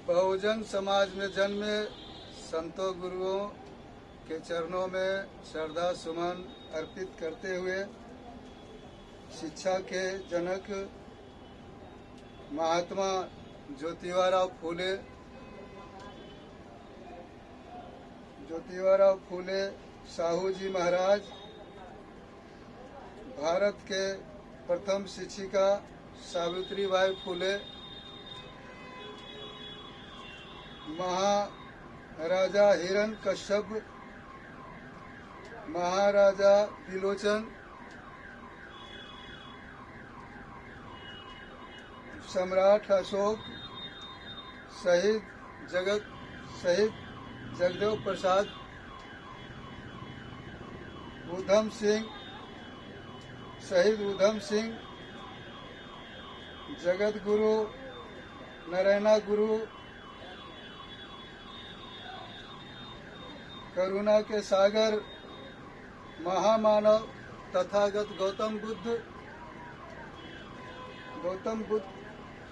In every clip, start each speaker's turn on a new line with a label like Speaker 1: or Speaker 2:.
Speaker 1: बहुजन समाज में जन्मे संतों गुरुओं के चरणों में श्रद्धा सुमन अर्पित करते हुए शिक्षा के जनक महात्मा ज्योतिबा फूले साहू जी महाराज, भारत के प्रथम शिक्षिका सावित्रीबाई फूले, महाराजा हिरण्यकश्यप, महाराजा विलोचन, सम्राट अशोक, शहीद जगदेव प्रसाद, शहीद उधम सिंह, जगत गुरु नारायणा गुरु, करुणा के सागर महामानव तथागत गौतम बुद्ध,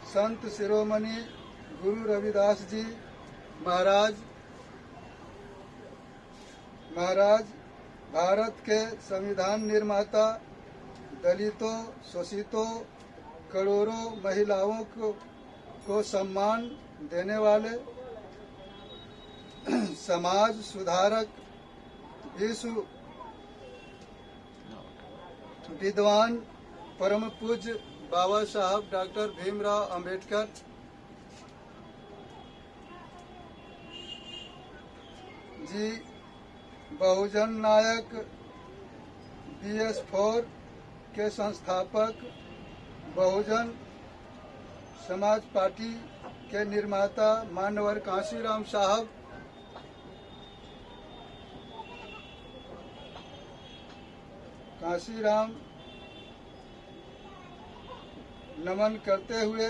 Speaker 1: संत शिरोमणि गुरु रविदास जी महाराज, भारत के संविधान निर्माता, दलितों, शोषितों, करोड़ों महिलाओं को सम्मान देने वाले, समाज सुधारक, विश्व विद्वान, परम पूज्य बाबा साहब डॉक्टर भीमराव अंबेडकर जी, बहुजन नायक BS4 के संस्थापक, बहुजन समाज पार्टी के निर्माता मानवर कांशीराम साहब, कांशीराम नमन करते हुए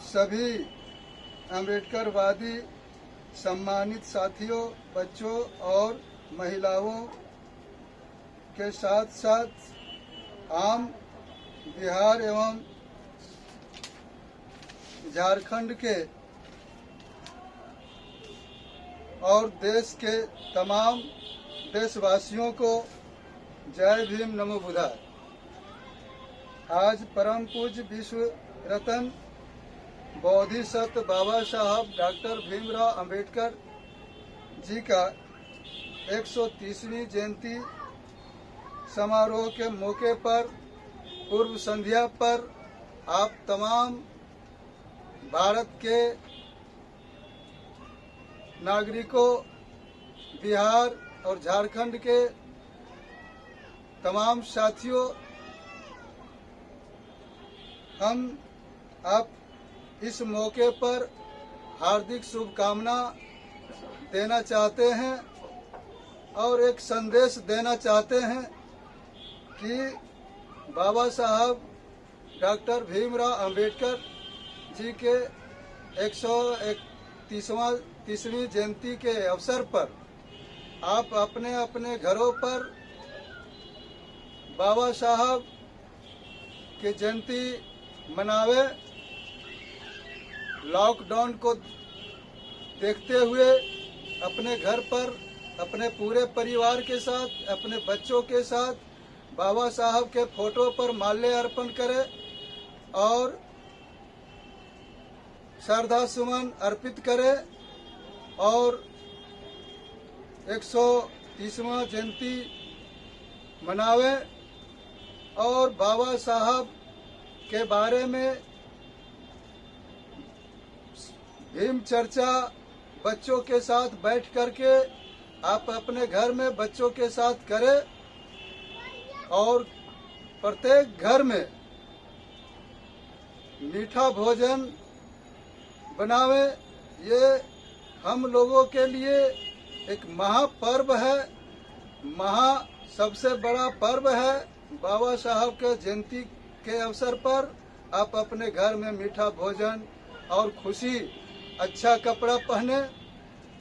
Speaker 1: सभी अम्बेडकरवादी सम्मानित साथियों, बच्चों और महिलाओं के साथ साथ आम बिहार एवं झारखंड के और देश के तमाम देशवासियों को जय भीम नमो बुद्धाय। आज परम पूज्य विश्व रत्न बोधिसत्व बाबा साहब डॉक्टर भीमराव अंबेडकर जी का 130वीं जयंती समारोह के मौके पर पूर्व संध्या पर आप तमाम भारत के नागरिकों, बिहार और झारखंड के तमाम साथियों, हम आप इस मौके पर हार्दिक शुभकामना देना चाहते हैं और एक संदेश देना चाहते हैं कि बाबा साहब डॉक्टर भीमराव अंबेडकर जी के 131वीं जयंती के अवसर पर आप अपने अपने घरों पर बाबा साहब की जयंती मनावे। लॉकडाउन को देखते हुए अपने घर पर अपने पूरे परिवार के साथ, अपने बच्चों के साथ बाबा साहब के फोटो पर माल्य अर्पण करें और श्रद्धा सुमन अर्पित करें और 130वां जयंती मनावे और बाबा साहब के बारे में भीम चर्चा बच्चों के साथ बैठ करके आप अपने घर में बच्चों के साथ करें और प्रत्येक घर में मीठा भोजन बनावे। ये हम लोगों के लिए एक महापर्व है, सबसे बड़ा पर्व है। बाबा साहब के जयंती के अवसर पर आप अपने घर में मीठा भोजन और खुशी, अच्छा कपड़ा पहने,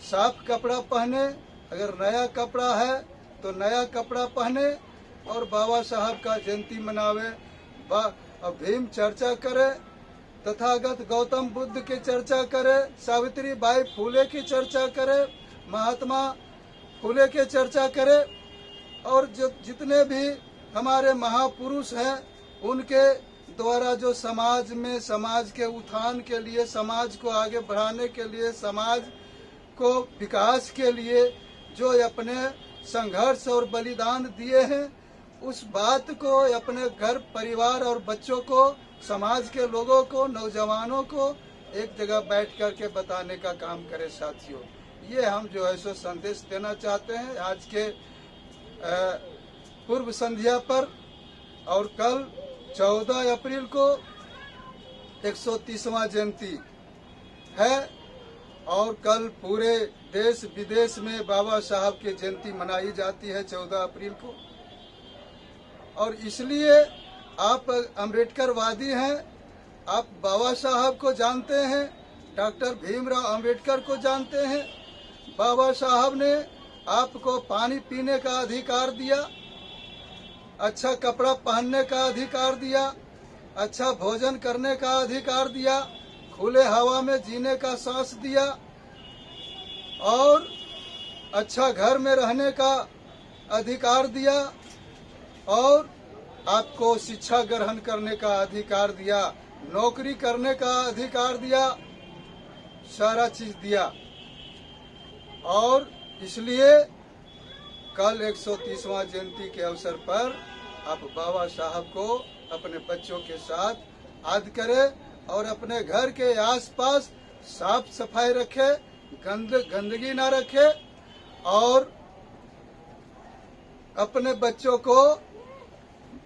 Speaker 1: साफ कपड़ा पहने, अगर नया कपड़ा है तो नया कपड़ा पहने और बाबा साहब का जयंती मनावे, भीम चर्चा करे तथागत गौतम बुद्ध की चर्चा करे, सावित्री बाई फुले की चर्चा करे, महात्मा फुले की चर्चा करे, और जो जितने भी हमारे महापुरुष हैं उनके द्वारा जो समाज में समाज के उत्थान के लिए, समाज को आगे बढ़ाने के लिए, समाज को विकास के लिए जो अपने संघर्ष और बलिदान दिए हैं, उस बात को अपने घर परिवार और बच्चों को, समाज के लोगों को, नौजवानों को एक जगह बैठ कर के बताने का काम करें साथियों। ये हम जो है सो संदेश देना चाहते हैं आज के पूर्व संध्या पर। और कल 14 अप्रैल को 130वां जयंती है और कल पूरे देश विदेश में बाबा साहब की जयंती मनाई जाती है 14 अप्रैल को। और इसलिए आप अम्बेडकरवादी हैं, आप बाबा साहब को जानते हैं, डॉक्टर भीमराव अम्बेडकर को जानते हैं। बाबा साहब ने आपको पानी पीने का अधिकार दिया, अच्छा कपड़ा पहनने का अधिकार दिया, अच्छा भोजन करने का अधिकार दिया, खुले हवा में जीने का सांस दिया और अच्छा घर में रहने का अधिकार दिया और आपको शिक्षा ग्रहण करने का अधिकार दिया, नौकरी करने का अधिकार दिया, सारा चीज दिया। और इसलिए कल 130वां जयंती के अवसर पर आप बाबा साहब को अपने बच्चों के साथ याद करें और अपने घर के आसपास साफ सफाई रखे, गंदगी ना रखे और अपने बच्चों को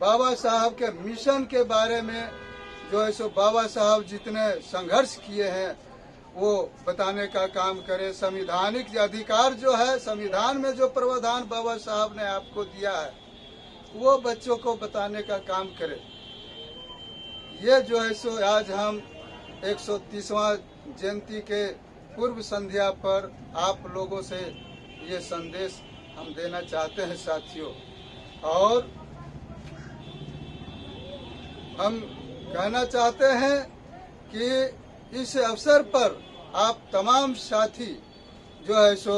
Speaker 1: बाबा साहब के मिशन के बारे में जो है सो बाबा साहब जितने संघर्ष किए हैं वो बताने का काम करे। संवैधानिक अधिकार जो है, संविधान में जो प्रावधान बाबा साहब ने आपको दिया है वो बच्चों को बताने का काम करे। ये जो है सो आज हम 130वां जयंती के पूर्व संध्या पर आप लोगों से ये संदेश हम देना चाहते हैं साथियों। और हम कहना चाहते हैं कि इस अवसर पर आप तमाम साथी जो है सो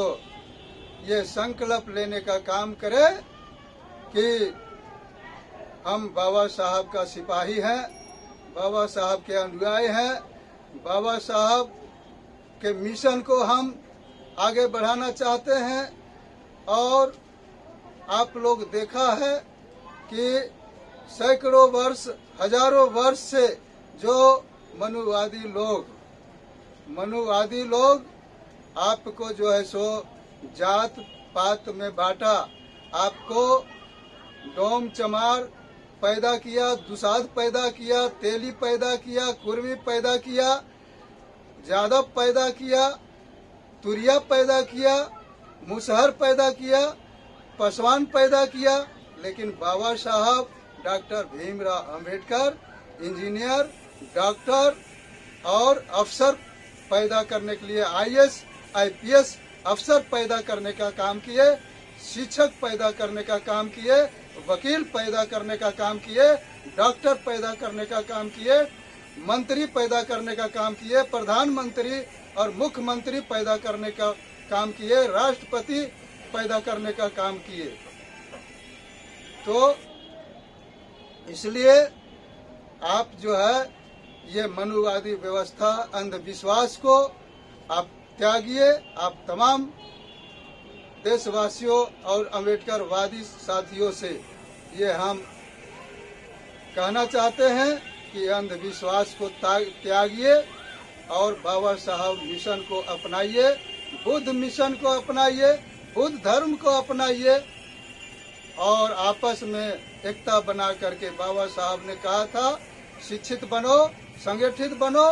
Speaker 1: ये संकल्प लेने का काम करें कि हम बाबा साहब का सिपाही हैं, बाबा साहब के अनुयायी हैं, बाबा साहब के मिशन को हम आगे बढ़ाना चाहते हैं। और आप लोग देखा है कि सैकड़ों वर्ष, हजारों वर्ष से जो मनुवादी लोग आपको जो है सो जात पात में बांटा, आपको डोम चमार पैदा किया, दुसाध पैदा किया, तेली पैदा किया, कुर्मी पैदा किया, जादव पैदा किया, तुरिया पैदा किया, मुसहर पैदा किया, पासवान पैदा किया। लेकिन बाबा साहब doctor Bhimrao Ambedkar engineer, doctor और अफसर पैदा करने के लिए IAS, IPS अफसर पैदा करने का काम किए, शिक्षक पैदा करने का काम किए, वकील पैदा करने का काम किए, डॉक्टर पैदा करने का काम किए, मंत्री पैदा करने का काम किए, प्रधानमंत्री और मुख्यमंत्री पैदा करने का काम किए, राष्ट्रपति पैदा करने का काम किए। तो इसलिए आप जो है ये मनुवादी व्यवस्था, अंधविश्वास को आप त्यागिए। आप तमाम देशवासियों और अम्बेडकरवादी साथियों से ये हम कहना चाहते हैं कि अंधविश्वास को त्यागिए और बाबा साहब मिशन को अपनाइए, बुद्ध मिशन को अपनाइए, बुद्ध धर्म को अपनाइए और आपस में एकता बना करके बाबा साहब ने कहा था शिक्षित बनो, संगठित बनो।